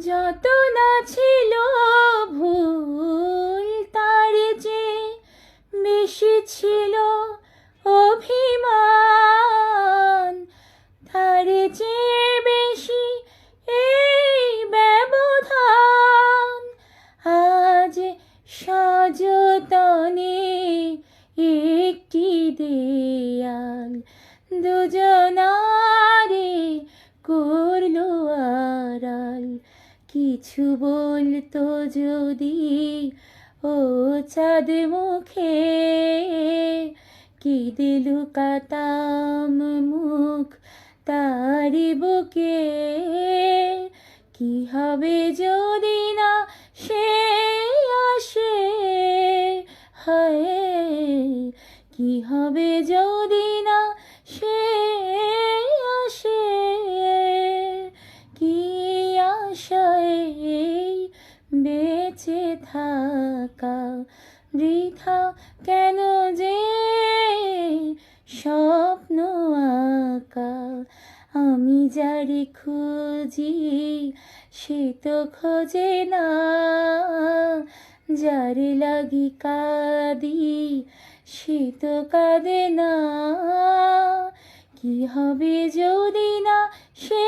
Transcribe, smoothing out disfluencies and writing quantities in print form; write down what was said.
যত না ছিল ভুল তার যে বেশি ছিল অভিমান, তার যে বেশি এই ব্যবধান। আজ সযতনে একটি দেয়াল দুজনারে করলো আড়াল। কিছু বলতো যদি ও চাঁদ মুখে, কেঁদে লুকাতাম মুখ তারি বুকে। কি হবে যদি না সে আসে, হায় কি হবে যদি না সে আসে। কি আশায় বেঁচে থাকা, বৃথা কেন যে স্বপ্ন আঁকা। আমি যারে খুঁজি সে তো খোঁজে না, যারে লাগি কাঁদি সে তো কাঁদে না। কি হবে যদি না সে